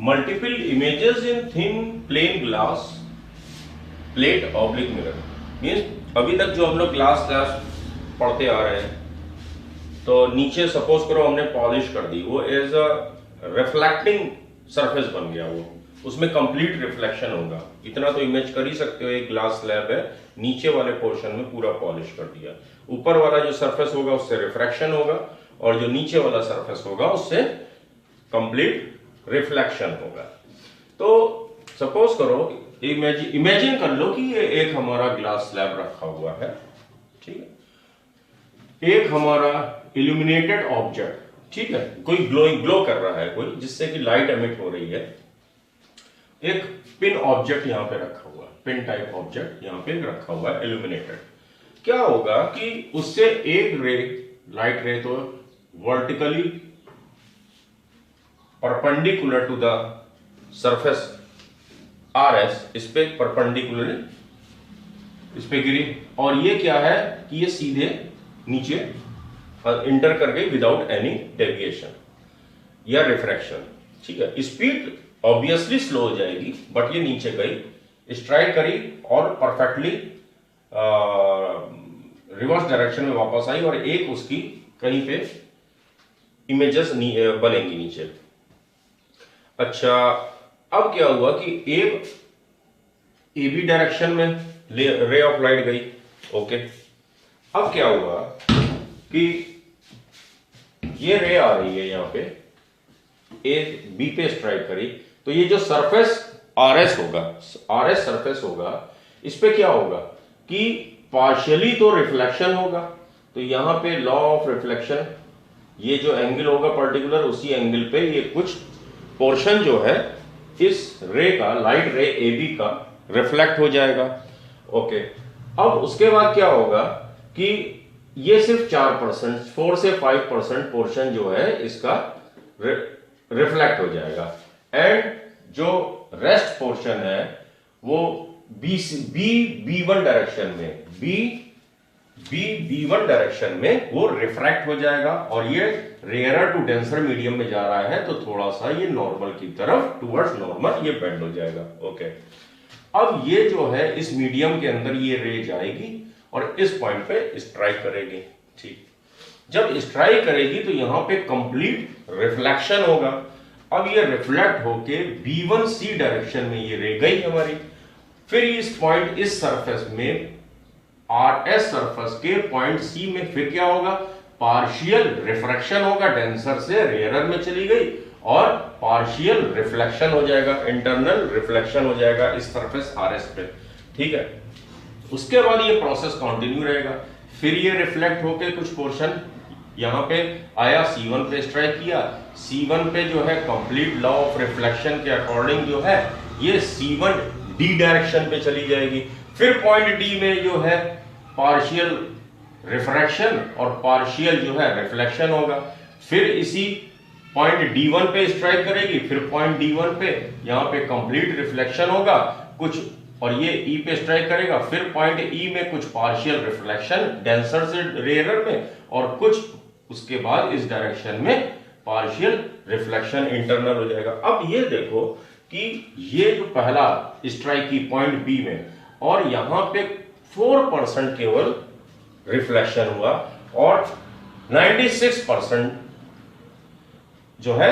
Multiple images in thin plane glass plate oblique mirror. Means अभी तक जो हम लोग ग्लास पढ़ते आ रहे हैं, तो नीचे सपोज करो हमने पॉलिश कर दी, वो एज अ रिफ्लेक्टिंग सरफेस बन गया, वो उसमें कंप्लीट रिफ्लेक्शन होगा। इतना तो इमेज कर ही सकते हो, एक ग्लास स्लैब है, नीचे वाले पोर्शन में पूरा पॉलिश कर दिया, ऊपर वाला जो सरफेस होगा उससे रिफ्रैक्शन होगा, और जो नीचे वाला सरफेस होगा उससे कंप्लीट रिफ्लेक्शन होगा। तो सपोज करो, इमेजिन कर लो कि ये एक हमारा ग्लास स्लैब रखा हुआ है, ठीक है, एक हमारा इल्यूमिनेटेड ऑब्जेक्ट, ठीक है, कोई ग्लो कर रहा है कोई, जिससे कि लाइट एमिट हो रही है, एक पिन ऑब्जेक्ट यहां पे रखा हुआ है, पिन टाइप ऑब्जेक्ट यहां पे रखा हुआ है इल्यूमिनेटेड। क्या होगा कि उससे एक रे, लाइट रे तो vertically perpendicular to the surface RS, इस पे परपेंडिकुलरली इस पे गिरी, और ये क्या है कि ये सीधे नीचे इंटर कर गई विदाउट एनी डेविएशन या रिफ्रैक्शन, ठीक है। स्पीड ऑब्वियसली स्लो हो जाएगी, बट ये नीचे गई, स्ट्राइक करी और परफेक्टली रिवर्स डायरेक्शन में वापस आई, और एक उसकी कहीं पे इमेजेस बनेंगी नीचे। अच्छा, अब क्या हुआ कि एक AB डायरेक्शन में रे ऑफ लाइट गई, ओके। अब क्या हुआ कि ये रे आ रही है यहां पे, एक B पे स्ट्राइक करी, तो ये जो सरफेस RS होगा, RS सरफेस होगा, इस पे क्या होगा कि पार्शियली तो रिफ्लेक्शन होगा, तो यहां पे लॉ ऑफ रिफ्लेक्शन, ये जो एंगल होगा पर्टिकुलर, उसी एंगल पे ये कुछ पोर्शन जो है इस रे का, लाइट रे AB का रिफ्लेक्ट हो जाएगा, ओके। अब उसके बाद क्या होगा कि ये सिर्फ 4%, 4 से 5% पोर्शन जो है इसका रिफ्लेक्ट हो जाएगा, एंड जो रेस्ट पोर्शन है वो B1 डायरेक्शन में, B1 डायरेक्शन में वो रिफ्रैक्ट हो जाएगा, और ये रेयरर टू डेंसर मीडियम में जा रहा है, तो थोड़ा सा ये नॉर्मल की तरफ, टुवर्ड्स नॉर्मल ये बेंड हो जाएगा, ओके। अब ये जो है इस मीडियम के अंदर ये रे जाएगी और इस पॉइंट पे स्ट्राइक करेगी, ठीक। जब स्ट्राइक करेगी तो यहां पे कंप्लीट रिफ्लेक्शन होगा। अब ये रिफ्लेक्ट होके B1C डायरेक्शन में ये रे गई हमारी, फिर इस पॉइंट, इस सरफेस में RS सरफेस के पॉइंट C में फिर क्या होगा, पार्शियल रिफ्रैक्शन होगा, डेंसर से रेयरर में चली गई, और पार्शियल रिफ्लेक्शन हो जाएगा, इंटरनल रिफ्लेक्शन हो जाएगा इस सरफेस RS पे, ठीक है। उसके बाद ये प्रोसेस कंटिन्यू रहेगा, फिर ये रिफ्लेक्ट होके कुछ पोर्शन यहां पे आया, C1 पे स्ट्राइक किया, C1 पे जो है कंप्लीट लॉ ऑफ रिफ्लेक्शन के अकॉर्डिंग जो है ये C1D डायरेक्शन पे चली जाएगी, फिर पॉइंट D में जो है पार्शियल रिफ्रैक्शन और पार्शियल जो है रिफ्लेक्शन होगा, फिर इसी पॉइंट D1 पे स्ट्राइक करेगी, फिर पॉइंट D1 पे यहां पे कंप्लीट रिफ्लेक्शन होगा कुछ, और ये E पे स्ट्राइक करेगा, फिर पॉइंट E में कुछ पार्शियल रिफ्लेक्शन डेंसर से रेयरर में, और कुछ उसके बाद इस डायरेक्शन में पार्शियल रिफ्लेक्शन इंटरनल हो जाएगा। अब ये देखो कि ये जो पहला स्ट्राइक की पॉइंट B में, और यहां पे 4% केवल रिफ्लेक्शन हुआ, और 96% जो है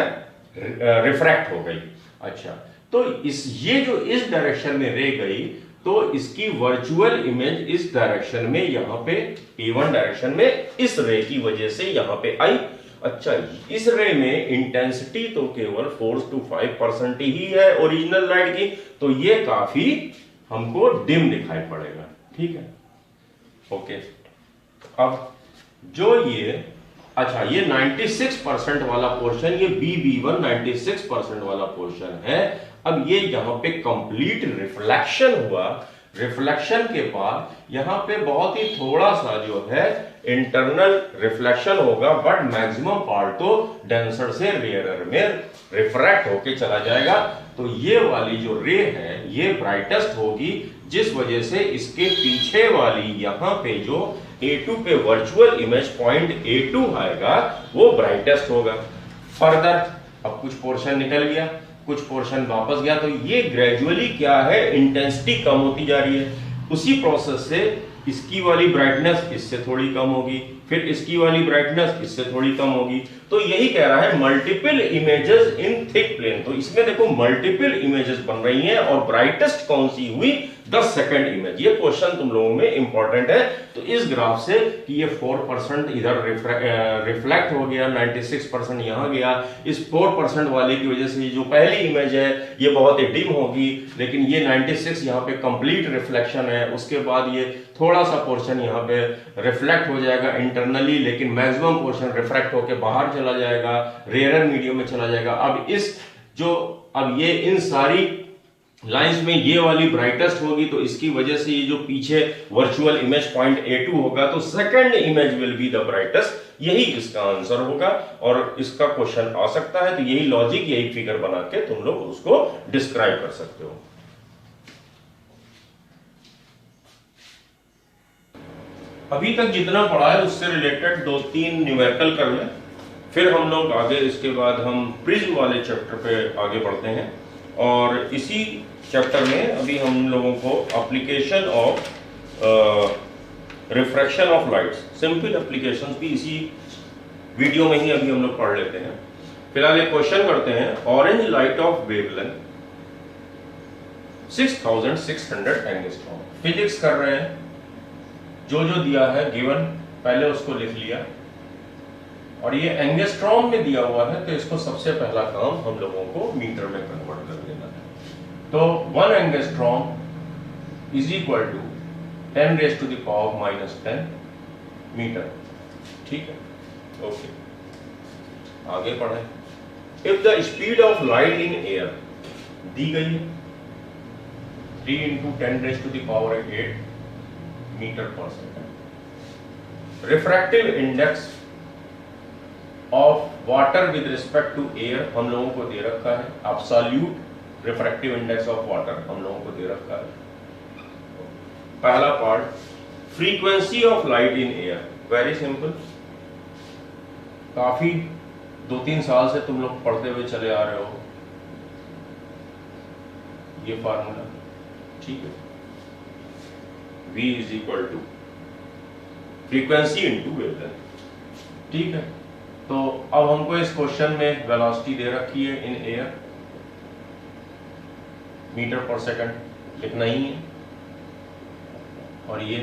रिफ्रैक्ट हो गई। अच्छा, तो ये जो इस डायरेक्शन में रे गई, तो इसकी वर्चुअल इमेज इस डायरेक्शन में, यहां पे A1 डायरेक्शन में इस रे की वजह से यहां पे आई। अच्छा, इस रे में इंटेंसिटी तो केवल 4 to 5% ही है ओरिजिनल लाइट की, तो ये काफी हमको डिम दिखाई पड़ेगा, ठीक है, ओके। अब जो ये, अच्छा, ये 96% वाला पोर्शन, ये B1 96% वाला पोर्शन है। अब ये यहां पे कंप्लीट रिफ्लेक्शन हुआ, रिफ्लेक्शन के बाद यहां पे बहुत ही थोड़ा सा जो है इंटरनल रिफ्लेक्शन होगा, बट मैक्सिमम पार्ट तो डेंसर से रेयरर में रिफ्रैक्ट होके चला जाएगा। तो ये वाली जो रे है ये ब्राइटेस्ट होगी, जिस वजह से इसके पीछे वाली यहां पे जो A2 पे वर्चुअल इमेज पॉइंट A2 आएगा वो ब्राइटेस्ट होगा। फर्दर अब कुछ पोर्शन निकल गया, कुछ पोर्शन वापस गया, तो ये ग्रेजुअली क्या है, इंटेंसिटी कम होती जा रही है। उसी प्रोसेस से इसकी वाली ब्राइटनेस इससे थोड़ी कम होगी, फिर इसकी वाली ब्राइटनेस इससे थोड़ी कम होगी। तो यही कह रहा है multiple images in thick plane. तो इसमें देखो मल्टीपल इमेजेस बन रही हैं और ब्राइटेस्ट कौन सी हुई, 10 सेकंड इमेज। ये क्वेश्चन तुम लोगों में इंपॉर्टेंट है। तो इस ग्राफ से कि ये 4% इधर रिफ्लेक्ट हो गया, 96% यहां गया, इस 4% वाले की वजह से जो पहली इमेज है ये बहुत ही डिम होगी, लेकिन ये 96 यहाँ पे कंप्लीट रिफ्लेक्शन है। उसके बाद ये थोड़ा सा पोर्शन यहाँ पे रिफ्लेक्ट हो जाएगा इंटरनली, लेकिन मैक्सिमम पोर्शन रिफ्लेक्ट होकर बाहर चला जाएगा, रेयर मीडियम में चला जाएगा। अब ये इन सारी लाइंस में ये वाली ब्राइटेस्ट होगी, तो इसकी वजह से ये जो पीछे वर्चुअल इमेज पॉइंट A2 होगा, तो second image will be the brightest. यही इसका आंसर होगा और इसका क्वेश्चन आ सकता है। तो यही लॉजिक, यही फिगर बना के तुम लोग उसको डिस्क्राइब कर सकते हो। अभी तक जितना पढ़ा है उससे रिलेटेड 2-3 न्यूमेरिकल कर लें, फिर हम लोग आगे इसके बाद हम प्रिज्म वाले चैप्टर पे आगे बढ़ते हैं। और इसी चैप्टर में अभी हम लोगों को application of refraction of lights, simple applications भी इसी वीडियो में ही अभी हम लोग पढ़ लेते हैं। फिलहाल एक क्वेश्चन करते हैं, orange light of wavelength 6600 angstrom. Physics कर रहे हैं, जो दिया है गिवन पहले उसको लिख लिया, और ये एंगस्ट्रॉम में दिया हुआ है, तो इसको सबसे पहला काम हम लोगों को मीटर में कन्वर्ट कर देना है। तो 1 angstrom is equal to 10⁻⁻10 metre. ठीक है, ओके, आगे पढ़े। If the speed of light in air दी गई है 3 × 10⁸ मीटर पर second. Refractive index of water with respect to air हम लोगों को दे रखा है। Absolute refractive index of water हम लोगों को दे रखा है। पहला part, frequency of light in air, very simple, काफी 2-3 साल से तुम लोग पढ़ते हुए चले आ रहे हो ये फार्मूला। ठीक है, V is equal to frequency into wavelength. ठीक है, तो अब हमको इस क्वेश्चन में वेलोसिटी दे रखी है इन एयर, मीटर पर सेकंड लिखना ही है, और ये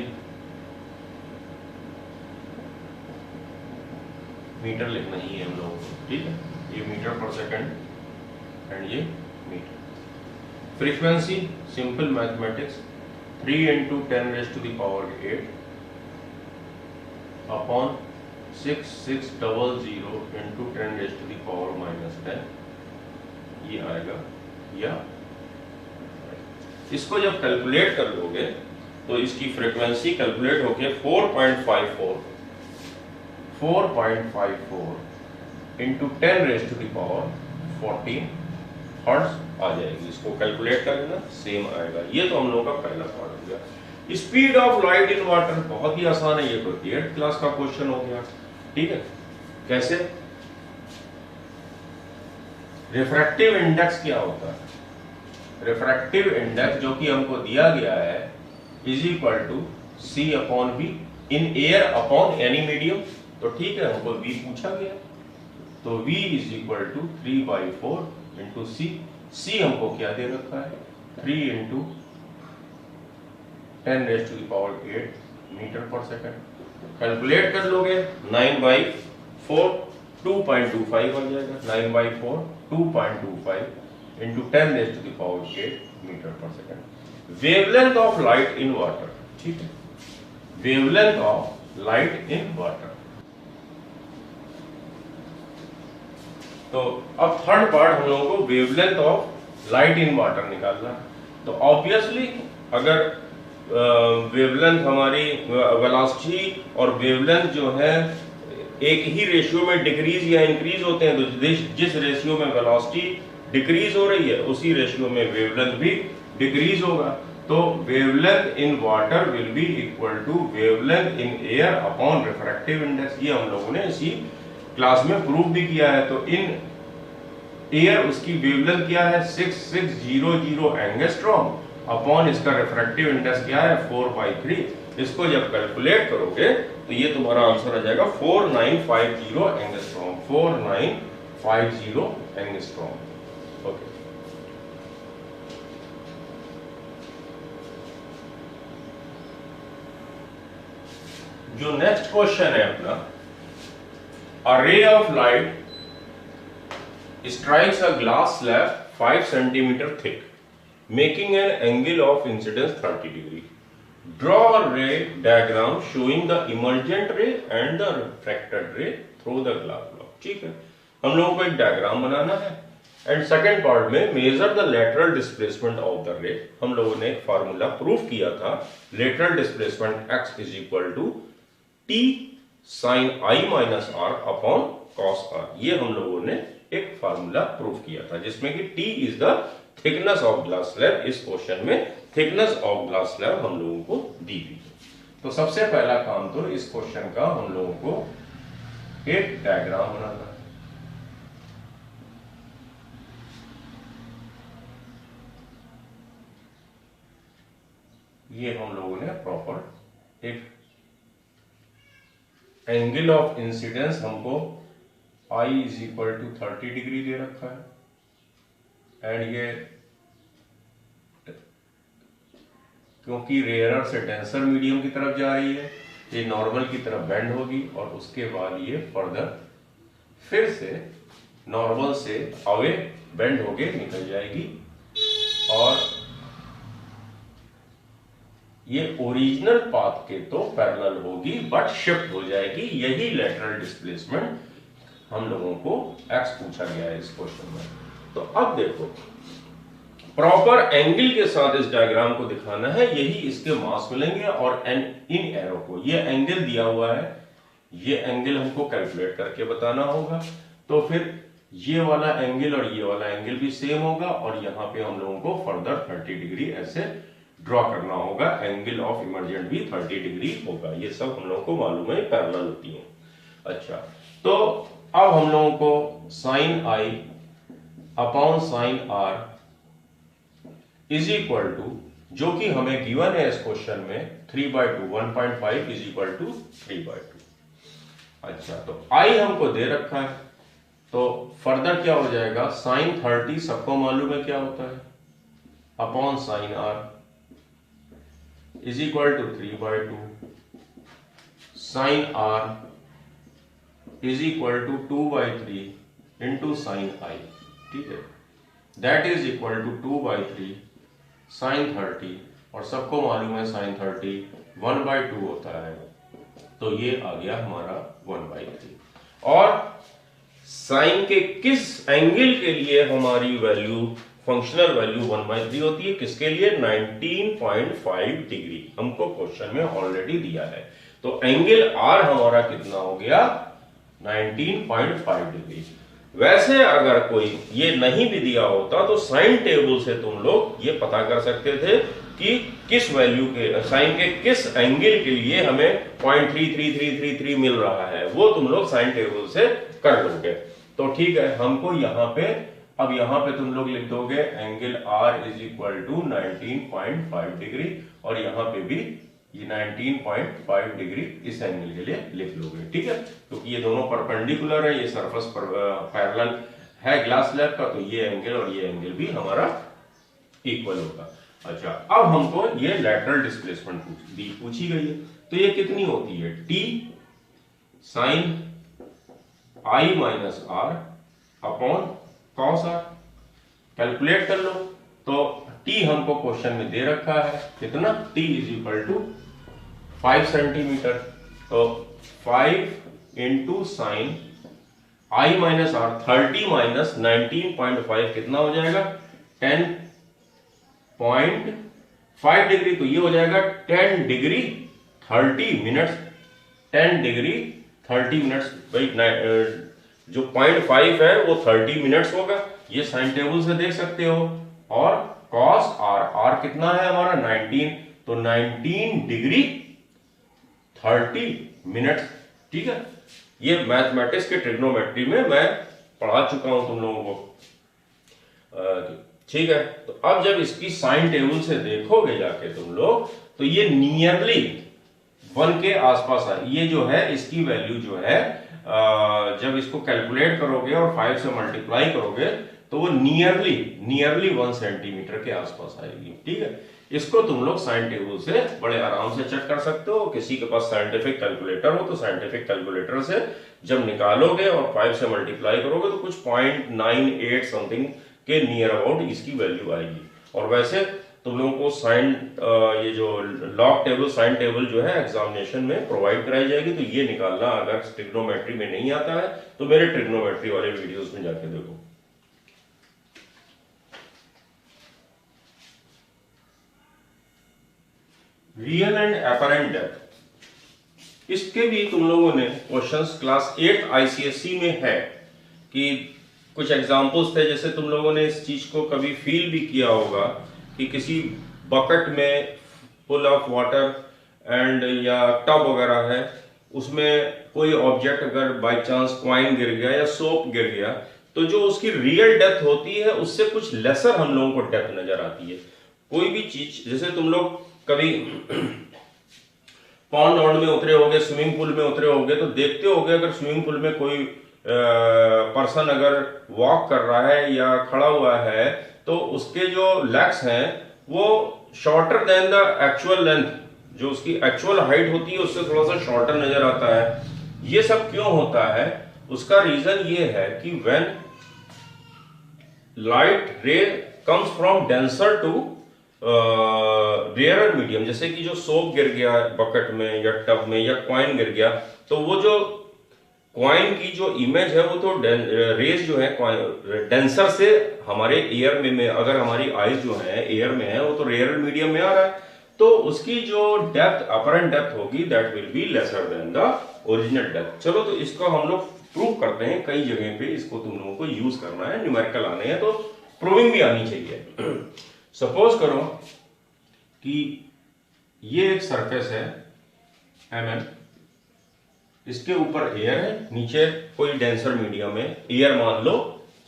मीटर लिखना ही है हम लोगों को। ठीक है, ये मीटर पर सेकंड एंड ये metre. Frequency simple mathematics, 3 × 10⁸ upon 6600 × 10⁻⁻10 ये आएगा। या इसको जब कैलकुलेट कर लोगे तो इसकी फ्रीक्वेंसी कैलकुलेट होके 4.54 × 10⁻14 हर्ट्ज आ जाएगी। इसको कैलकुलेट कर लेना, सेम आएगा। ये तो हम लोगों का पहला पार्ट हो गया। Speed of light in water बहुत ही आसान है, ये तो 8th क्लास का क्वेश्चन हो गया। ठीक है, कैसे? रिफ्रैक्टिव इंडेक्स क्या होता है? रिफ्रैक्टिव इंडेक्स जो कि हमको दिया गया है is equal to C/V in air upon any medium. तो ठीक है, हमको V पूछा गया, तो V is equal to 3/4 × C। C हमको क्या दे रखा है, 3 × 10⁸ मीटर पर सेकंड। कैलकुलेट कर लोगे 9/4 2.25 आ जाएगा। 9/4 2.25 × 10⁸ मीटर पर second. Wavelength of light in water. ठीक है, wavelength of light in water. तो अब थर्ड पार्ट हम लोगों को wavelength of light in water निकालना है। तो ऑब्वियसली अगर वेवलेंथ हमारी वेलोसिटी और वेवलेंथ जो है एक ही रेशियो में डिक्रीज या इंक्रीज होते हैं, तो जिस रेशियो में वेलोसिटी डिक्रीज हो रही है उसी रेशियो में वेवलेंथ भी डिक्रीज होगा। तो wavelength in water will be equal to wavelength in air upon refractive index. ये हम लोगों ने इसी क्लास में प्रूव भी किया है। तो इन एयर उसकी वेवलेंथ क्या है 6600 एंगस्ट्रॉम अपॉन इसका रिफ्रैक्टिव इंडेक्स क्या है 4/3। इसको जब कैलकुलेट करोगे तो ये तुम्हारा आंसर आ जाएगा 4950 एंगस्ट्रॉम, 4950 एंगस्ट्रॉम। ओके, जो नेक्स्ट क्वेश्चन है अपना, a ray of light strikes a glass slab 5 centimeter thick, making an angle of incidence 30 degree. Draw a ray diagram showing the emergent ray and the refracted ray through the glass block. ठीक है, हम लोगों को एक diagram बनाना है। And second part में measure the lateral displacement of the ray. हम लोगों ने एक फार्मूला प्रूव किया था, lateral displacement x is equal to t sine i minus r upon cos r। ये हम लोगों ने एक फार्मूला प्रूव किया था जिसमें कि t is the thickness of glass slab. इस क्वेश्चन में थिकनेस ऑफ ग्लास स्लैब हम लोगों को दी हुई है। तो सबसे पहला काम तो इस क्वेश्चन का हम लोगों को एक डायग्राम बनाना है। ये हम लोगों ने प्रॉपर एक एंगल ऑफ इंसिडेंस हमको I is equal to 30 degree दे रखा है। एंड ये क्योंकि रेयरर से डेंसर मीडियम की तरफ जा रही है, ये नॉर्मल की तरफ बेंड होगी और उसके बाद ये फर्दर फिर से नॉर्मल से अवे बेंड होके निकल जाएगी और ये ओरिजिनल पाथ के तो पैरेलल होगी बट शिफ्ट हो जाएगी। यही लेटरल डिस्प्लेसमेंट हम लोगों को x पूछा गया है इस क्वेश्चन में। तो अब देखो, प्रॉपर एंगल के साथ इस डायग्राम को दिखाना है, यही इसके मास मिलेंगे और इन एरो को, ये एंगल दिया हुआ है, ये एंगल हमको कैलकुलेट करके बताना होगा। तो फिर ये वाला एंगल और ये वाला एंगल भी सेम होगा और यहाँ पे हम लोगों को फर्दर 30 डिग्री ऐसे ड्रॉ करना होगा। एंगल ऑफ इमर्जेंट भी 30 डिग्री होगा। ये सब हम लोगों को मालूम है, पैरेलल होती है। अच्छा, तो अब हम लोगों को sine i upon sine r is equal to, जो कि हमें गिवन है इस क्वेश्चन में 3/2, 1.5 इज इक्वल टू 3/2। अच्छा, तो i हमको दे रखा है, तो फर्दर क्या हो जाएगा, साइन 30 सबको मालूम है क्या होता है, upon sine r is equal to 3/2 sine r is equal to 2/3 into sine i। ठीक है, that is equal to 2/3 sine 30 और सबको मालूम है साइन 30 1/2 होता है, तो ये आ गया हमारा 1/3। और साइन के किस एंगल के लिए हमारी वैल्यू, फंक्शनल वैल्यू 1/3 होती है, किसके लिए, 19.5 डिग्री हमको क्वेश्चन में ऑलरेडी दिया है। तो एंगल R हमारा कितना हो गया, 19.5 डिग्री। वैसे अगर कोई ये नहीं भी दिया होता तो साइन टेबल से तुम लोग ये पता कर सकते थे कि किस वैल्यू के, साइन के किस एंगल के लिए हमें 0.33333 मिल रहा है, वो तुम लोग साइन टेबल से कर लोगे। तो ठीक है, हमको यहाँ पे, अब यहाँ पे तुम लोग लिख दोगे angle R is equal to 19.5 degree और यहाँ पे भी ये 19.5 डिग्री इस एंगल के लिए लिख लोगे। ठीक है, क्योंकि ये दोनों परपेंडिकुलर है, ये सरफेस पर पैरेलल है ग्लास स्लैब का, तो ये एंगल और ये एंगल भी हमारा इक्वल होगा। अच्छा, अब हमको ये लेटरल डिस्प्लेसमेंट पूछी गई है, तो ये कितनी होती है, t sine i minus r upon cos r। Calculate कर लो, तो t हमको क्वेश्चन में दे रखा है कितना, t is equal to 5 centimetre, तो 5 into sine i minus r, 30 minus 19.5 कितना हो जाएगा, 10.5 डिग्री। तो ये हो जाएगा 10 डिग्री 30 मिनट्स, 10 डिग्री 30 मिनट्स। भाई जो 0.5 है वो 30 मिनट्स होगा, ये साइन टेबल से देख सकते हो। और कॉस r कितना है हमारा 19, तो 19 डिग्री 30 मिनट्स। ठीक है, ये मैथमेटिक्स के ट्रिग्नोमेट्री में मैं पढ़ा चुका हूं तुम लोगों को, ठीक है। तो अब जब इसकी साइन टेबल से देखोगे जाके तुम लोग, तो ये नियरली 1 के आसपास है। ये जो है इसकी वैल्यू जो है जब इसको कैलकुलेट करोगे और 5 से मल्टीप्लाई करोगे तो वो नियरली 1 सेंटीमीटर के आसपास आएगी। ठीक है, इसको तुम लोग साइन टेबल से बड़े आराम से चेक कर सकते हो। किसी के पास साइंटिफिक कैलकुलेटर हो तो साइंटिफिक कैलकुलेटर से जब निकालोगे और 5 से मल्टीप्लाई करोगे तो कुछ 0.98 समथिंग के नियर अबाउट इसकी वैल्यू आएगी। और वैसे तुम लोगों को साइन ये जो लॉग टेबल साइन टेबल जो है एग्जामिनेशन में प्रोवाइड कराई जाएगी। तो ये निकालना अगर ट्रिग्नोमेट्री में नहीं आता है तो मेरे ट्रिग्नोमेट्री वाले वीडियोस में जाके देखो। रियल एंड अपरेंट डेप्थ, इसके भी तुम लोगों ने क्वेश्चंस क्लास 8 आईसीएसई में है कि कुछ एग्जांपल्स थे। जैसे तुम लोगों ने इस चीज को कभी फील भी किया होगा कि किसी बकेट में फुल ऑफ वाटर एंड या टब वगैरह है, उसमें कोई ऑब्जेक्ट अगर बाय चांस कॉइन गिर गया या सोप गिर गया तो जो उसकी रियल डेप्थ होती है उससे कुछ लेसर हम लोगों को डेप्थ नजर आती है। कोई भी चीज, जैसे तुम लोग कभी पॉन्ड वॉन्ड में उतरे होगे, स्विमिंग पूल में उतरे होगे तो देखते होगे अगर स्विमिंग पूल में कोई पर्सन अगर वॉक कर रहा है या खड़ा हुआ है तो उसके जो लेग्स हैं वो shorter than the actual length, जो उसकी एक्चुअल हाइट होती है उससे थोड़ा सा शॉर्टर नजर आता है। ये सब क्यों होता है? उसका रीजन ये है कि when light ray comes from denser to rare medium, जैसे कि जो सोप गिर गया बकेट में या टब में या कॉइन गिर गया तो वो जो कॉइन की जो इमेज है वो तो रेज जो है डेंसर से हमारे एयर में अगर हमारी आईज जो है एयर में है वो तो रेयर मीडियम में आ रहा है तो उसकी जो डेप्थ अपरेंट डेप्थ होगी that will be lesser than the original depth. चलो तो इसको हम लोग प्रूव करते हैं कई जगह पे, इसको तुम लोगों को यूज करना है, न्यूमेरिकल आने हैं तो प्रूविंग भी आनी चाहिए। सपोज करो कि ये एक सरफेस है mm, इसके ऊपर एयर है, नीचे कोई डेंसर मीडियम है, एयर मान लो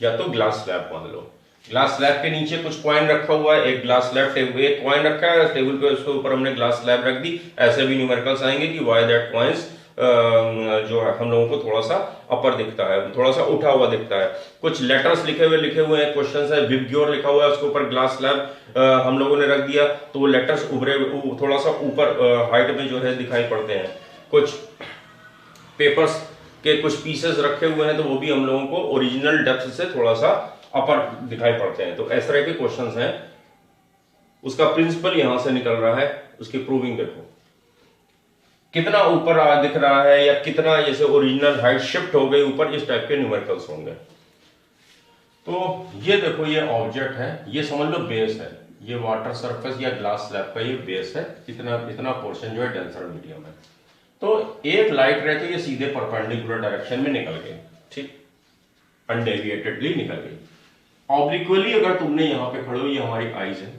या तो ग्लास स्लैब मान लो। ग्लास स्लैब के नीचे कुछ कॉइन रखा हुआ है, एक ग्लास स्लैब एक कॉइन रखा है टेबल पे, उसके ऊपर हमने ग्लास स्लैब रख दी। ऐसे भी न्यूमेरिकल्स आएंगे कि व्हाई दैट कॉइंस जो है हम लोगों को थोड़ा सा अपर दिखता है, थोड़ा सा उठा हुआ दिखता है। कुछ लेटर्स लिखे हुए हैं, क्वेश्चन है विबग्योर लिखा हुआ है, उसके ऊपर ग्लास स्लैब हम लोगों ने रख दिया तो वो लेटर्स उभरे थोड़ा सा ऊपर हाइट में जो है दिखाई पड़ते हैं। कुछ पेपर्स के कुछ पीसेस रखे हुए हैं तो वो भी हम लोगों को ओरिजिनल डेप्थ से थोड़ा सा अपर दिखाई पड़ते हैं। तो इस तरह के क्वेश्चंस हैं, उसका प्रिंसिपल यहां से निकल रहा है, उसकी प्रूविंग देखो कितना ऊपर दिख रहा है या कितना जैसे ओरिजिनल हाइट शिफ्ट हो गई ऊपर, इस टाइप के न्यूमेरिकल्स होंगे। तो ये देखो ये ऑब्जेक्ट है, ये समझ लो बेस है, ये वाटर सरफेस या ग्लास स्लैब का ये बेस है, इतना पोर्शन जो है डेंसर मीडियम है। तो एक लाइट रे तो ये सीधे परपेंडिकुलर डायरेक्शन में निकल गई, ठीक, अनडेविएटेडली निकल गई। ऑब्लिक्वली अगर तुमने यहां पे खड़े हो, ये हमारी आईज है,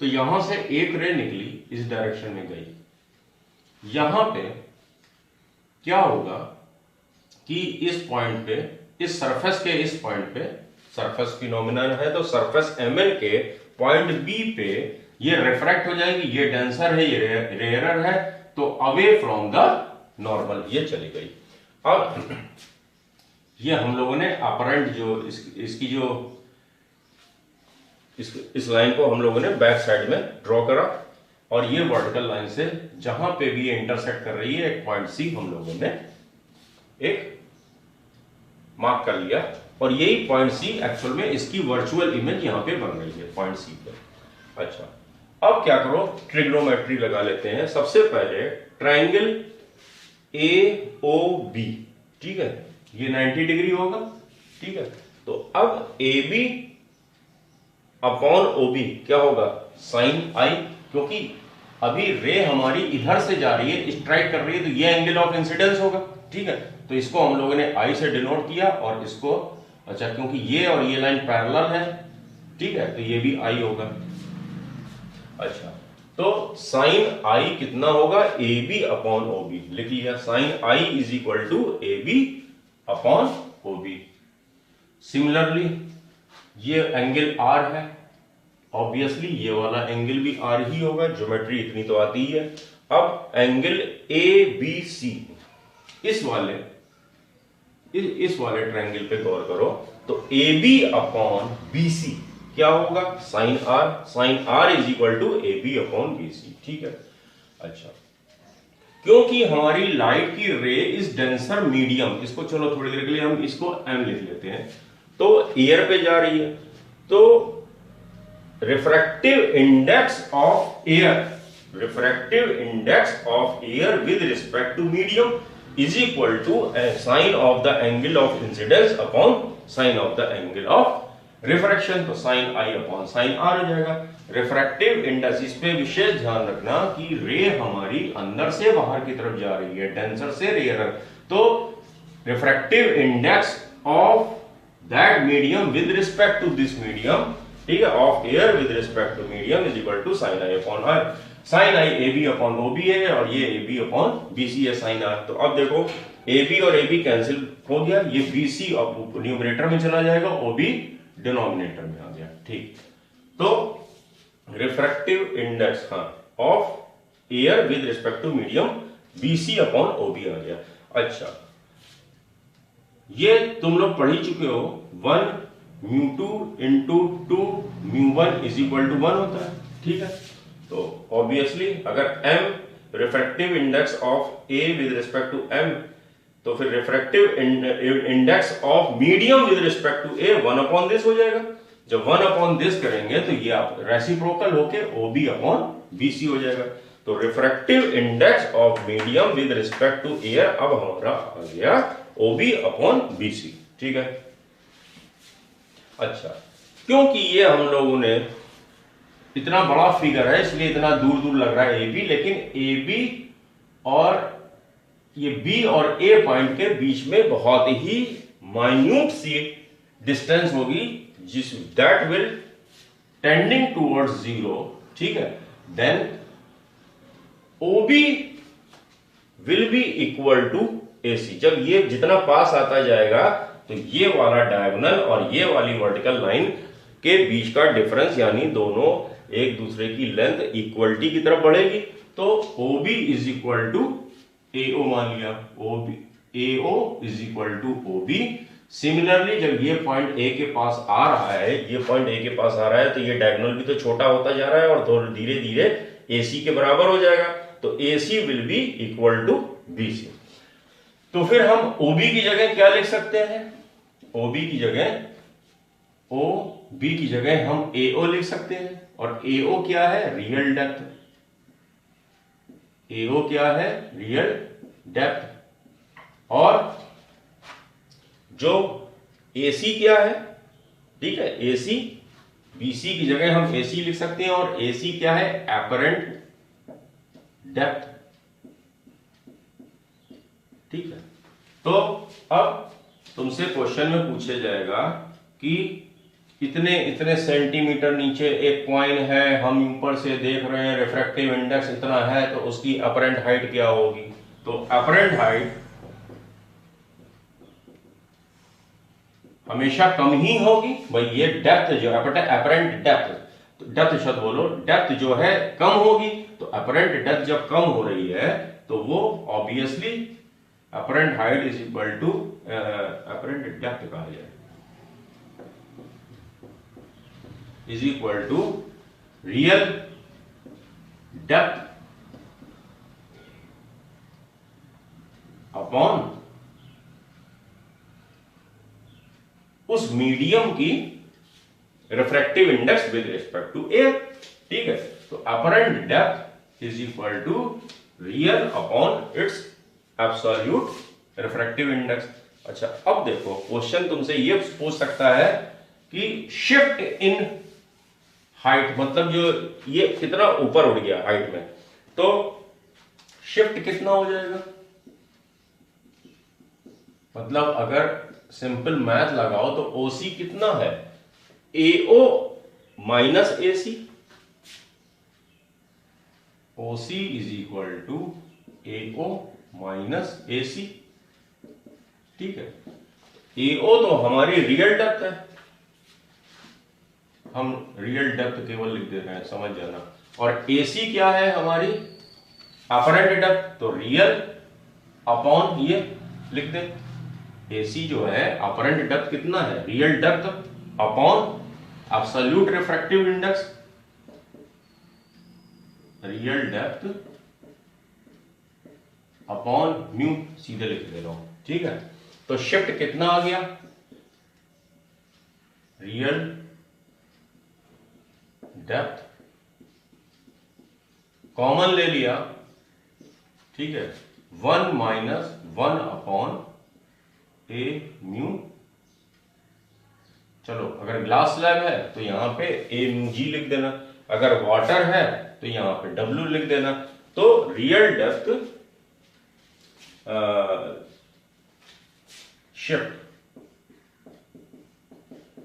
तो यहां से एक रे निकली इस डायरेक्शन में गई। यहां पे क्या होगा कि इस पॉइंट पे, इस सरफेस के इस पॉइंट पे, सरफेस फिनोमिनन है तो सरफेस एमएन के पॉइंट बी पे ये रिफ्रैक्ट हो जाएगी, ये डेंसर है, ये रेयरर है, तो अवे फ्रॉम द नॉर्मल ये चली गई। अब ये हम लोगों ने अपरेंट जो इसकी जो इस लाइन को हम लोगों ने बैक साइड में ड्रॉ करा और ये वर्टिकल लाइन से जहां पे भी ये इंटरसेक्ट कर रही है एक पॉइंट सी हम लोगों ने एक मार्क कर लिया और यही पॉइंट सी एक्चुअल में इसकी वर्चुअल इमेज यहां पे बन रही है पॉइंट सी पे। अच्छा, अब क्या करो, ट्रिग्नोमेट्री लगा लेते हैं। सबसे पहले ट्राइंगल AOB, ठीक है, ये 90 डिग्री होगा, ठीक है। तो अब AB अपॉन OB क्या होगा, साइन आई, क्योंकि अभी रे हमारी इधर से जा रही है, स्ट्राइक कर रही है, तो ये एंगल ऑफ इंसिडेंस होगा, ठीक है। तो इसको हम लोगों ने आई से डिनोट किया और इसको, अच्छा क्योंकि ये और ये लाइन पैरेलल है, ठीक है, तो ये भी आई होगा। अच्छा, तो साइन आई कितना होगा, AB अपॉन OB, लिख लिया, sine I is equal to AB upon OB। Similarly ये एंगल आर है, ऑब्वियसली ये वाला एंगल भी आर ही होगा, ज्योमेट्री इतनी तो आती ही है। अब एंगल ए बी सी, इस वाले ट्रायंगल पे गौर करो तो A B upon B C क्या होगा, sine R. Sine R is equal to A B upon B C, ठीक है। अच्छा, क्योंकि हमारी लाइट की रे इज डेंसर मीडियम, इसको चलो थोड़ी देर के लिए हम इसको एम लिख लेते हैं, तो एयर पे जा रही है, तो refractive index of air with respect to medium is equal to sine of the angle of incidence upon sine of the angle of refraction, तो sine I upon sine R हो जाएगा। रिफ्रैक्टिव इंडेक्स, इस पे विशेष ध्यान रखना कि रे हमारी अंदर से बाहर की तरफ जा रही है, डेंसर से रेयर, तो refractive index of that medium with respect to this medium, ठीक है, of air with respect to medium is equal to sine I upon R. Sine I A B upon O B है और ये A B upon B C है sine are. तो अब देखो A B और ए बी कैंसिल हो गया, ये बी सी अब न्यूमरेटर में चला जाएगा, ओ बी डिनोमिनेटर में आ गया, ठीक। तो refractive index of air with respect to medium B C upon O B आ गया। अच्छा, ये तुम लोग पढ़ ही चुके हो, 1 μ2 इंटू 2 μ1 इज इक्वल टू 1 होता है, ठीक है। तो ऑब्वियसली अगर m refractive index of A with respect to m, तो फिर refractive index of medium with respect to A 1 upon this हो जाएगा। जब 1 अपॉन दिस करेंगे तो ये आप रेसिप्रोकल होके OB अपॉन BC हो जाएगा। तो refractive index of medium with respect to air अब हमारा आ गया OB अपॉन BC, ठीक है। अच्छा, क्योंकि ये हम लोगों ने इतना बड़ा फिगर है इसलिए इतना दूर दूर लग रहा है AB, लेकिन AB और ये B और A पॉइंट के बीच में बहुत ही माइन्यूट सी डिस्टेंस होगी, जिस दैट विल टेंडिंग टूवर्ड्स 0, ठीक है। Then OB will be equal to AC। जब ये जितना पास आता जाएगा तो ये वाला डायगोनल और ये वाली वर्टिकल लाइन के बीच का डिफरेंस, यानी दोनों एक दूसरे की लेंथ इक्वलिटी की तरफ बढ़ेगी, तो OB is equal to AO मान लिया, AO is equal to OB। Similarly जब ये पॉइंट A के पास आ रहा है, ये पॉइंट A के पास आ रहा है, तो ये डायगोनल भी तो छोटा होता जा रहा है और थोड़ा धीरे धीरे AC के बराबर हो जाएगा, तो AC will be equal to BC। तो फिर हम OB की जगह क्या लिख सकते हैं, OB की जगह हम AO लिख सकते हैं, और AO क्या है, रियल डेप्थ। AO क्या है, रियल डेप्थ। और जो AC क्या है, ठीक है, AC BC की जगह हम AC लिख सकते हैं, और AC क्या है, एपरेंट डेप्थ, ठीक है। तो अब तुमसे क्वेश्चन में पूछा जाएगा कि इतने सेंटीमीटर नीचे एक कॉइन है, हम ऊपर से देख रहे हैं, रिफ्रैक्टिव इंडेक्स इतना है, तो उसकी अपरेंट हाइट क्या होगी। तो अपरेंट हाइट हमेशा कम ही होगी भाई, ये डेप्थ जो है, अपरेंट डेप्थ शब्द बोलो, डेप्थ जो है कम होगी, तो अपरेंट डेप्थ जब कम हो रही है तो वो obviously apparent height is equal to apparent depth कहा जाए, is equal to real depth upon उस मीडियम की refractive index with respect to air, ठीक है। तो apparent depth is equal to real upon its absolute refractive index. अच्छा, अब देखो क्वेश्चन तुमसे ये पूछ सकता है कि शिफ्ट इन हाइट, मतलब जो ये कितना ऊपर उड़ गया हाइट में, तो शिफ्ट कितना हो जाएगा। मतलब अगर सिंपल मैथ लगाओ तो OC कितना है, AO minus AC, OC is equal to AO minus AC, ठीक है। AO तो हमारी रियल डेप्थ है, हम रियल डेप्थ केवल लिख दे रहे हैं, समझ जाना। और AC क्या है हमारी अपरेंट डेप्थ, तो रियल अपॉन ये लिख दे। AC जो है अपरेंट डेप्थ कितना है, real depth upon absolute refractive index, real depth upon mu, सीधे लिख दे रहा हूं, ठीक है। तो शिफ्ट कितना आ गया, रियल डेप्थ कॉमन ले लिया, ठीक है, 1 माइनस 1 अपॉन ए म्यू। चलो अगर ग्लास स्लैब है तो यहां पे ए म्यू जी लिख देना, अगर वाटर है तो यहां पे डब्ल्यू लिख देना। तो रियल डेप्थ शिफ्ट,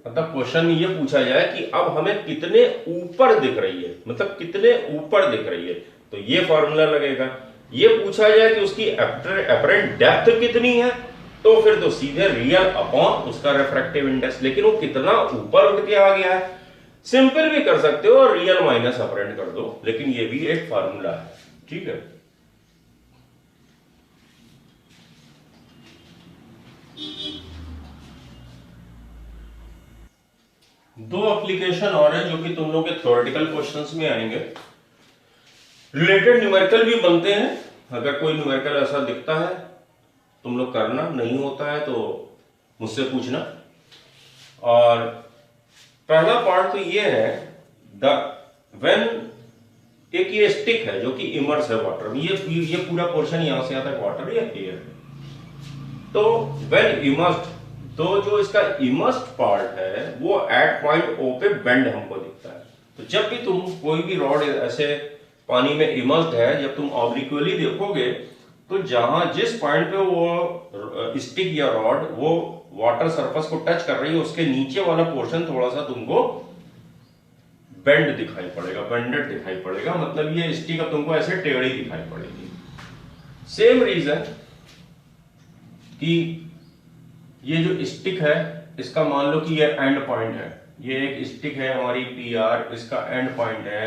मतलब क्वेश्चन ये पूछा जाए कि अब हमें कितने ऊपर दिख रही है, मतलब कितने ऊपर दिख रही है, तो ये फॉर्मूला लगेगा। ये पूछा जाए कि उसकी अपरेंट डेप्थ कितनी है, तो फिर तो सीधे रियल अपॉन उसका रिफ्रैक्टिव इंडेक्स, लेकिन वो कितना ऊपर उठ के आ गया है, सिंपल भी कर सकते हो, रियल माइनस अपरेंट कर दो, लेकिन ये भी एक फॉर्मूला है, ठीक है। दो एप्लीकेशन और है जो कि तुम लोग के थ्योरेटिकल क्वेश्चंस में आएंगे, रिलेटेड न्यूमेरिकल भी बनते हैं। अगर कोई न्यूमेरिकल ऐसा दिखता है तुम लोग करना, नहीं होता है तो मुझसे पूछना। और पहला पार्ट तो ये है व्हेन एक ये स्टिक है जो कि इमर्स है वाटर में, ये पूरा पोर्शन यहां से आता है वाटर या एयर, तो व्हेन इमर्स्ड, तो जो इसका इमर्स्ड पार्ट है वो एट पॉइंट ओ पे बेंड हमको दिखता है। तो जब भी तुम कोई भी रॉड ऐसे पानी में इमर्स्ड है, जब तुम ऑब्लिक्वली देखोगे तो जहां जिस पॉइंट पे वो स्टिक या रॉड वो वाटर सरफेस को टच कर रही है, उसके नीचे वाला पोर्शन थोड़ा सा तुमको बेंड दिखाई पड़ेगा, बेंडेड दिखाई पड़ेगा, मतलब ये स्टिक अब तुमको ऐसे टेढ़ी दिखाई पड़ेगी। सेम रीजन कि ये जो स्टिक है इसका मान लो कि ये एंड पॉइंट है, ये एक स्टिक है हमारी PR, इसका एंड पॉइंट है,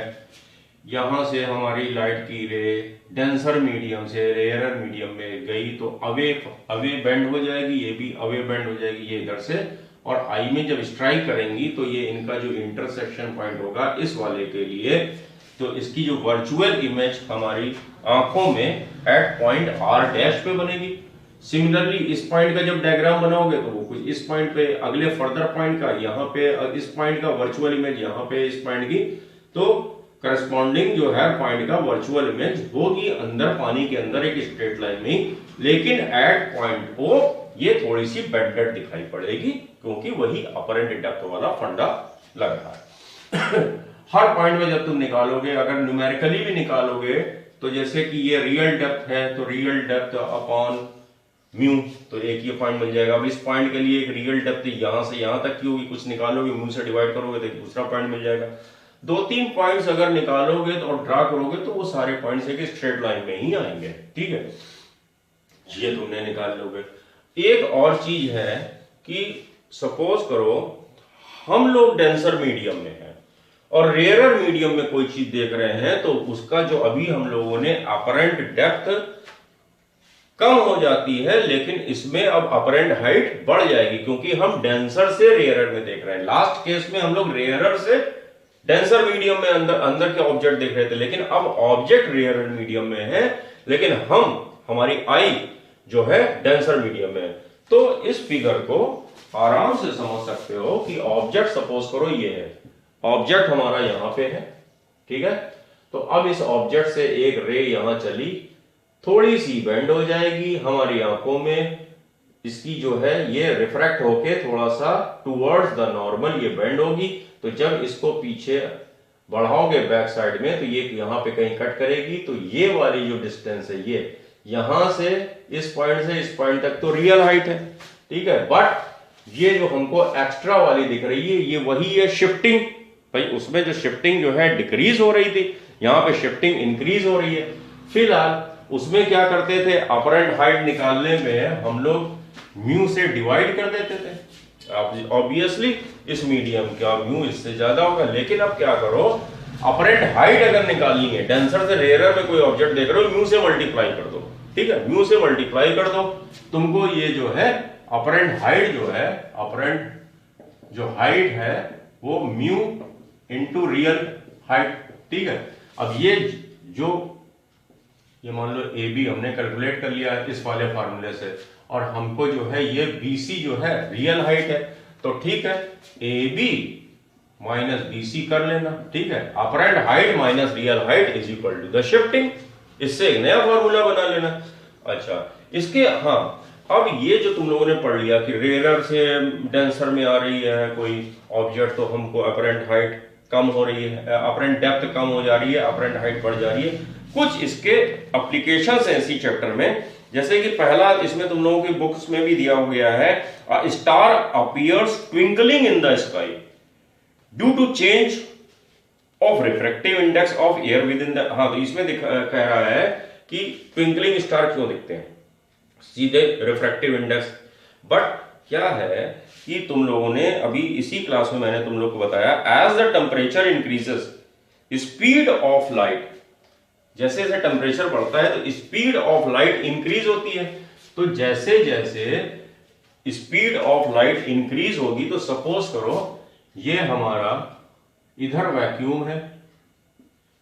यहां से हमारी लाइट की रे डेंसर मीडियम से रेयरर मीडियम में गई तो अवे बेंड हो जाएगी, ये भी अवे बेंड हो जाएगी, ये इधर से, और आई में जब स्ट्राइक करेंगी तो ये इनका जो इंटरसेक्शन पॉइंट होगा इस वाले के लिए, तो इसकी जो वर्चुअल इमेज हमारी आंखों में एट पॉइंट R' पे बनेगी। सिमिलरली इस पॉइंट का जब डायग्राम बनाओगे तो वो कुछ इस पॉइंट पे, अगले फर्दर पॉइंट का यहाँ पे, इस पॉइंट का वर्चुअल इमेज यहाँ पे इस पॉइंट की, तो करस्पॉन्डिंग जो है पॉइंट का वर्चुअल इमेज होगी अंदर पानी के अंदर एक स्ट्रेट लाइन में, लेकिन एट पॉइंट O ये थोड़ी सी बेंडेड दिखाई पड़ेगी क्योंकि वही अपरेंट डेप्थ वाला फंडा लग रहा है। हर पॉइंट में जब तुम निकालोगे, अगर न्यूमेरिकली भी निकालोगे, तो जैसे कि ये रियल डेप्थ है तो रियल डेप्थ अपॉन म्यू, तो एक ये पॉइंट मिल जाएगा। अब इस पॉइंट के लिए एक रियल डेप्थ यहां से यहां तक की होगी, कुछ निकालोगे म्यू से डिवाइड करोगे तो एक दूसरा पॉइंट मिल जाएगा। 2-3 पॉइंट्स अगर निकालोगे तो और ड्रा करोगे तो वो सारे पॉइंट्स एक स्ट्रेट लाइन में ही आएंगे, ठीक है, ये तुमने निकाल लोगे। एक और चीज है कि सपोज करो हम लोग डेंसर मीडियम में हैं और रेयरर मीडियम में कोई चीज देख रहे हैं, तो उसका जो अभी हम लोगों ने अपरेंट डेप्थ कम हो जाती है, लेकिन इसमें अब अपरेंट हाइट बढ़ जाएगी क्योंकि हम डेंसर से रेयरर में देख रहे हैं। लास्ट केस में हम लोग रेयरर से डेंसर मीडियम में अंदर के ऑब्जेक्ट देख रहे थे, लेकिन अब ऑब्जेक्ट रेयरर मीडियम में है, लेकिन हमारी आई जो है डेंसर मीडियम में। तो इस फिगर को आराम से समझ सकते हो कि ऑब्जेक्ट सपोज करो ये है, ऑब्जेक्ट हमारा यहां पे है, ठीक है, तो अब इस ऑब्जेक्ट से एक रे यहां चली, थोड़ी सी बेंड हो जाएगी हमारी आंखों में, इसकी जो है ये रिफ्रैक्ट होके थोड़ा सा टुवर्ड्स द नॉर्मल ये बेंड होगी, तो जब इसको पीछे बढ़ाओगे बैक साइड में तो ये यहां पे कहीं कट करेगी, तो ये वाली जो डिस्टेंस है ये यहां से इस पॉइंट तक तो रियल हाइट है, ठीक है, बट ये जो हमको एक्स्ट्रा वाली दिख रही है ये वही है शिफ्टिंग। भाई उसमें जो शिफ्टिंग जो है डिक्रीज हो रही थी, यहां पे शिफ्टिंग इंक्रीज हो रही है। फिलहाल उसमें क्या करते थे, अपरेंट हाइट निकालने में हम लोग म्यू से डिवाइड कर देते थे। ऑब्वियसली इस मीडियम का म्यू इससे ज्यादा होगा। लेकिन अब क्या करो, अपरेंट हाइट अगर निकालनी है, डेंसर से रेयरर में कोई ऑब्जेक्ट देख रहे हो, म्यू से मल्टीप्लाई कर दो, ठीक है, म्यू से मल्टीप्लाई कर दो, तुमको ये जो है अपरेंट हाइट जो है, अपरेंट जो हाइट है वो म्यू इंटू रियल हाइट, ठीक है। अब ये जो ये मान लो ए बी हमने कैलकुलेट कर लिया है इस वाले फार्मूले से, और हमको जो है ये बी सी जो है रियल हाइट है, तो ठीक है, A B minus B C कर लेना, ठीक है, apparent height minus real height is equal to the shifting, इससे एक नया फॉर्मूला बना लेना। अच्छा, इसके हाँ, अब ये जो तुम लोगों ने पढ़ लिया कि रेयरर से डेंसर में आ रही है कोई ऑब्जेक्ट, तो हमको अपरेंट हाइट कम हो रही है, अपरेंट डेप्थ कम हो जा रही है, अपरेंट हाइट बढ़ जा रही है। कुछ इसके एप्लीकेशंस हैं इसी चैप्टर में, जैसे कि पहला इसमें तुम लोगों की बुक्स में भी दिया गया है, star appears twinkling in the sky due to change of refractive index of air within the, हाँ तो इसमें कह रहा है कि ट्विंकलिंग स्टार क्यों दिखते हैं, सीधे रिफ्रैक्टिव इंडेक्स। बट क्या है कि तुम लोगों ने अभी इसी क्लास में मैंने तुम लोग को बताया, as the temperature increases speed of light, जैसे जैसे टेम्परेचर बढ़ता है तो स्पीड ऑफ लाइट इंक्रीज होती है। तो जैसे जैसे स्पीड ऑफ लाइट इंक्रीज होगी, तो सपोज करो ये हमारा इधर वैक्यूम है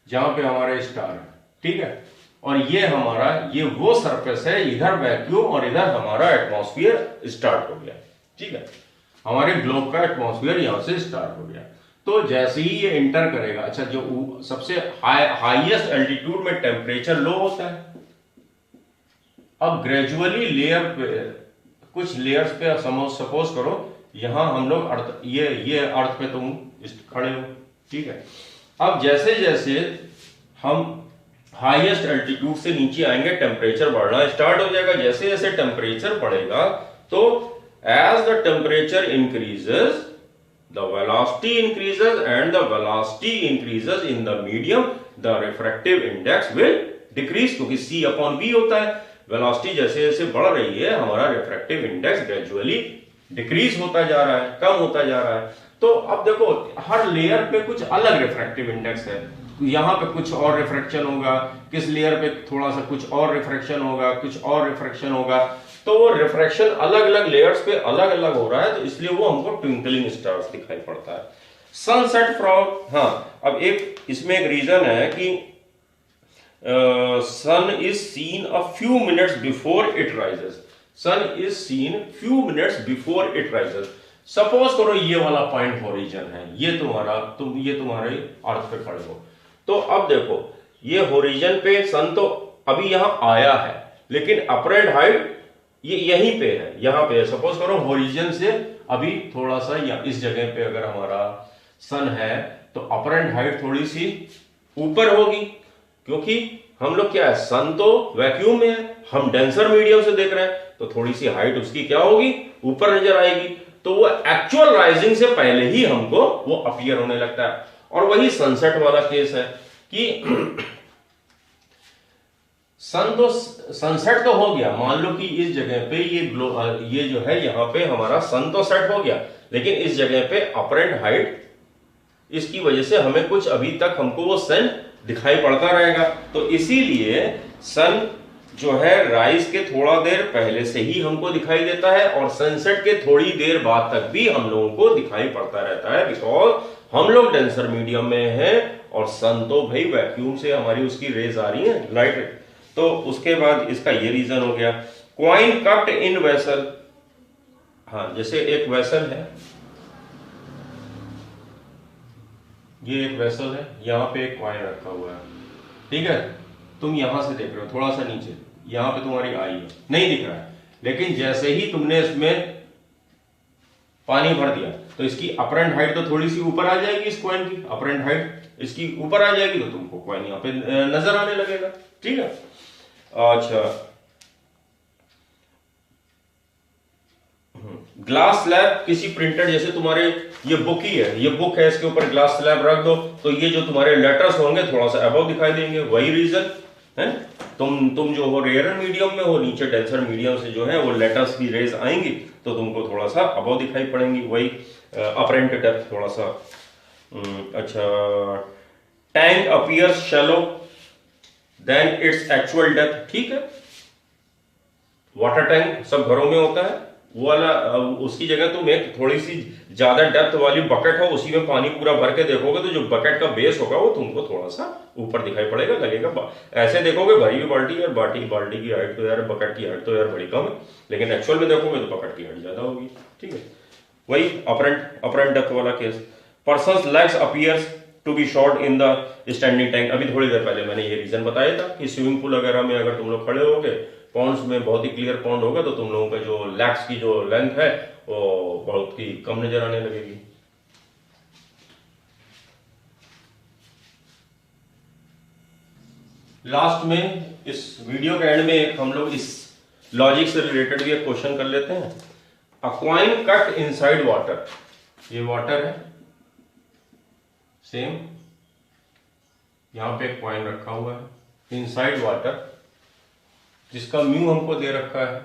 जहां पे हमारे स्टार है, ठीक है, और ये हमारा ये वो सरफेस है, इधर वैक्यूम और इधर हमारा एटमॉस्फेयर स्टार्ट हो गया, ठीक है, हमारे ग्लोब का एटमॉस्फेयर यहां से स्टार्ट हो गया। तो जैसे ही ये इंटर करेगा, अच्छा जो सबसे हाईएस्ट एल्टीट्यूड में टेम्परेचर लो होता है, अब ग्रेजुअली लेयर पे, कुछ लेयर्स पे सपोज करो यहां हम लोग अर्थ, ये अर्थ पे तुम खड़े हो, ठीक है, अब जैसे जैसे हम हाईएस्ट एल्टीट्यूड से नीचे आएंगे टेम्परेचर बढ़ना स्टार्ट हो जाएगा। जैसे जैसे टेम्परेचर बढ़ेगा तो as the temperature increases the velocity increases, and the velocity increases in the medium, the refractive index will decrease, क्योंकि c upon v होता है। वेलोसिटी जैसे जैसे बढ़ रही है, हमारा रिफ्रैक्टिव इंडेक्स ग्रेजुअली डिक्रीज होता जा रहा है, कम होता जा रहा है। तो अब देखो हर लेयर पे कुछ अलग रिफ्रैक्टिव इंडेक्स है, यहाँ पे कुछ और रिफ्रैक्शन होगा, किस लेयर पे थोड़ा सा कुछ और रिफ्रैक्शन होगा, कुछ और रिफ्रैक्शन होगा, तो वो रिफ्रैक्शन अलग अलग लेयर्स पे अलग अलग हो रहा है, तो इसलिए वो हमको ट्विंकलिंग स्टार्स दिखाई पड़ता है। सनसेट फ्रॉम, हाँ अब एक इसमें एक रीजन है कि sun is seen a few minutes before it rises, sun is seen few minutes before it rises. Suppose करो ये वाला पॉइंट होरिजन है, ये तुम्हारे अर्थ पे खड़े हो, तो अब देखो ये होरिजन पे सन तो अभी यहां आया है, लेकिन अपरेंट हाइट ये यहीं पे है, यहां पे है। सपोज करो होरिजन से अभी थोड़ा सा या इस जगह पे अगर हमारा सन है, तो अपरेंट हाइट थोड़ी सी ऊपर होगी, क्योंकि हम लोग क्या है, सन तो वैक्यूम में है, हम डेंसर मीडियम से देख रहे हैं, तो थोड़ी सी हाइट उसकी क्या होगी, ऊपर नजर आएगी, तो वो एक्चुअल राइजिंग से पहले ही हमको वो अपीयर होने लगता है। और वही सनसेट वाला केस है कि सनसेट तो हो गया, मान लो कि इस जगह पे ये जो है यहाँ पे हमारा सन तो सेट हो गया, लेकिन इस जगह पे अपरेंट हाइट, इसकी वजह से हमें कुछ अभी तक हमको वो सन दिखाई पड़ता रहेगा। तो इसीलिए सन जो है राइज के थोड़ा देर पहले से ही हमको दिखाई देता है, और सनसेट के थोड़ी देर बाद तक भी हम लोगों को दिखाई पड़ता रहता है, बिकॉज हम लोग डेंसर मीडियम में हैं और सन तो भाई वैक्यूम से हमारी उसकी रेज आ रही है, लाइट। तो उसके बाद इसका ये रीजन हो गया। क्वाइन कप्ड इन वेसल, हाँ जैसे एक वेसल है, ये एक वेसल है, यहां पे एक क्वाइन रखा हुआ है, ठीक है, तुम यहां से देख रहे हो थोड़ा सा नीचे, यहां पे तुम्हारी आई है, नहीं दिख रहा है, लेकिन जैसे ही तुमने इसमें पानी भर दिया तो इसकी अपरेंट हाइट तो थोड़ी सी ऊपर आ जाएगी, इस क्वाइन की अपरेंट हाइट इसकी ऊपर आ जाएगी, तो तुमको क्वाइन यहां पे नजर आने लगेगा, ठीक है। अच्छा, ग्लास स्लैब किसी प्रिंटेड, जैसे तुम्हारे ये बुक ही है, ये बुक है, इसके ऊपर ग्लास स्लैब रख दो तो ये जो तुम्हारे लेटर्स होंगे थोड़ा सा अबव दिखाई देंगे, वही रीजन है। तुम जो हो रेयर मीडियम में हो, नीचे डेंसर मीडियम से जो है वो लेटर्स की रेज आएंगी तो तुमको थोड़ा सा अबव दिखाई पड़ेंगी, वही अपरेंट डेप्थ थोड़ा सा अच्छा, tank appears shallow than its actual depth, ठीक है। वाटर टैंक सब घरों में होता है, वो वाला उसकी जगह तुम एक थोड़ी सी ज्यादा डेप्थ वाली बकेट हो, उसी में पानी पूरा भर के देखोगे तो जो बकेट का बेस होगा वो तुमको थोड़ा सा ऊपर दिखाई पड़ेगा, लगेगा। ऐसे देखोगे भरी हुई बाल्टी, यार बाल्टी की हाइट तो यार, बकेट की हाइट तो यार बड़ी कम है, लेकिन एक्चुअल में देखोगे तो बकेट की हाइट ज्यादा होगी, ठीक है। वही अपरेंट डेप्थ वाला case. Persons legs appears to be short in the standing tank. अभी थोड़ी देर पहले मैंने ये रीजन बताया था कि स्विमिंग पूल वगैरह में अगर तुम लोग खड़े होगे, पॉन्ड्स में बहुत ही क्लियर पॉन्ड होगा, तो तुम लोगों का जो लेग्स की जो लेंथ है वो बहुत ही कम नजर आने लगेगी। लास्ट में इस वीडियो के एंड में हम लोग इस लॉजिक से रिलेटेड भी एक क्वेश्चन कर लेते हैं। अ कॉइन कट इनसाइड वाटर, ये वाटर है, सेम यहां पे एक कॉइन रखा हुआ है इनसाइड वाटर, जिसका म्यू हमको दे रखा है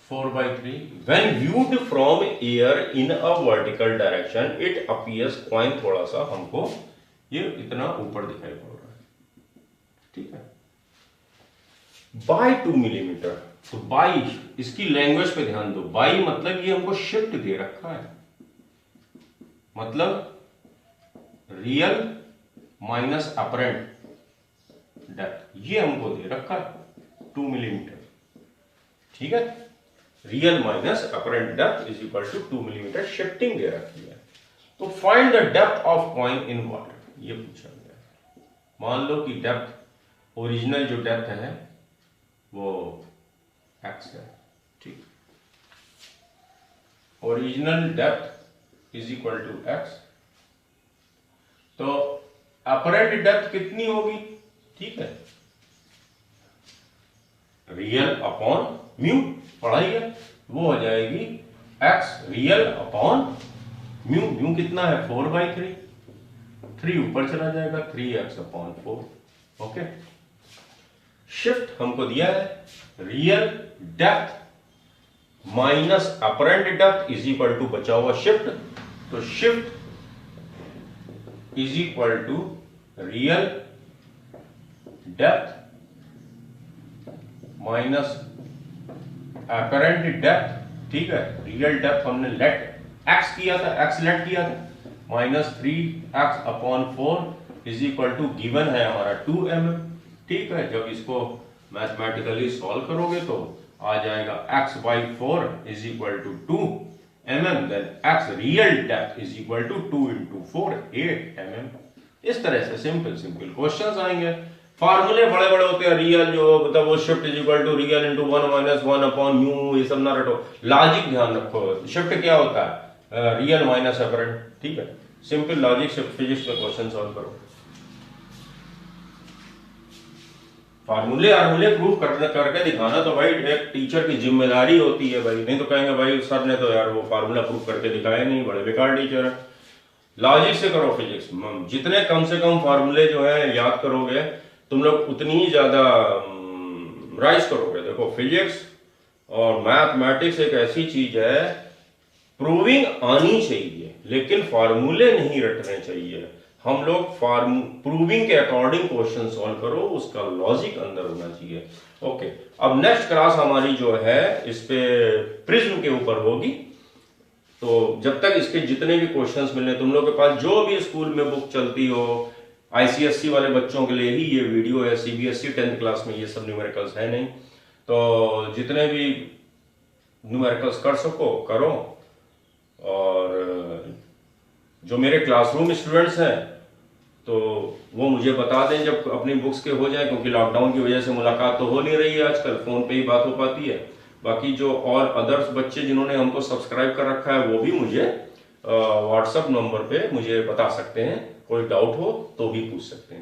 4/3। When viewed from air in a vertical direction it appears, coin थोड़ा सा हमको ये इतना ऊपर दिखाई पड़ रहा है, ठीक है, बाय 2 मिलीमीटर। तो बाई, इसकी लैंग्वेज पे ध्यान दो, बाई मतलब ये हमको शिफ्ट दे रखा है, मतलब रियल माइनस अपरेंट डेप्थ, ये हमको दे रखा है 2 मिलीमीटर, ठीक है। Real minus apparent depth is equal to 2 millimetre, shifting दे रखी है। तो find the depth of coin in water, ये पूछा गया। मान लो कि डेप्थ, ओरिजिनल जो डेप्थ है वो x है, ठीक, original depth is equal to x। तो अपरेंट डेप्थ कितनी होगी, ठीक है, रियल अपॉन म्यू, पढ़ाई है, वो हो जाएगी x real upon mu. Mu कितना है 4/3, 3 ऊपर चला जाएगा, 3x अपॉन 4, ओके। शिफ्ट हमको दिया है real depth minus apparent depth is equal to बचा हुआ शिफ्ट, तो shift is equal to real depth minus apparent depth, ठीक है। रियल डेप्थ हमने लेट x किया था, x लेट किया था, minus 3x upon 4 is equal to given है हमारा 2 mm, ठीक है। जब इसको मैथमेटिकली सॉल्व करोगे तो आ जाएगा x/4 is equal to 2 mm, then x real depth is equal to 2 into 4 8 mm। इस तरह से सिंपल क्वेश्चंस आएंगे। फार्मूले बड़े बड़े होते हैं, रियल जो मतलब वो shift is equal to real into 1 minus 1 upon mu, ये सब ना रटो, लॉजिक ध्यान रखो। शिफ्ट क्या होता है, रियल माइनस अपरेंट, ठीक है। सिंपल लॉजिक से फिजिक्स में क्वेश्चन सॉल्व करो। फार्मूले प्रूव करके दिखाना तो भाई एक टीचर की जिम्मेदारी होती है भाई, नहीं तो कहेंगे भाई सर ने तो यार वो फार्मूला प्रूव करके दिखाया नहीं, बड़े बेकार टीचर है। लॉजिक से करो फिजिक्स, जितने कम से कम फार्मूले जो है याद करोगे तुम लोग उतनी ही ज्यादा राइज करोगे। देखो फिजिक्स और मैथमेटिक्स एक ऐसी चीज है, प्रूविंग आनी चाहिए लेकिन फार्मूले नहीं रटने चाहिए। हम लोग प्रूविंग के अकॉर्डिंग क्वेश्चन सॉल्व करो, उसका लॉजिक अंदर होना चाहिए। ओके, अब नेक्स्ट क्लास हमारी जो है इस पे प्रिज्म के ऊपर होगी। तो जब तक इसके जितने भी क्वेश्चंस मिलने, तुम लोग के पास जो भी स्कूल में बुक चलती हो, आईसीएससी वाले बच्चों के लिए ही ये वीडियो है, सीबीएसई 10th क्लास में ये सब न्यूमेरिकल्स है नहीं, तो जितने भी न्यूमेरिकल्स कर सको करो। और जो मेरे क्लासरूम स्टूडेंट्स हैं तो वो मुझे बता दें जब अपनी बुक्स के हो जाए, क्योंकि लॉकडाउन की वजह से मुलाकात तो हो नहीं रही है आजकल, फोन पे ही बात हो पाती है। बाकी जो और अदर्स बच्चे जिन्होंने हमको सब्सक्राइब कर रखा है वो भी मुझे व्हाट्सएप नंबर पे मुझे बता सकते हैं, कोई डाउट हो तो भी पूछ सकते हैं।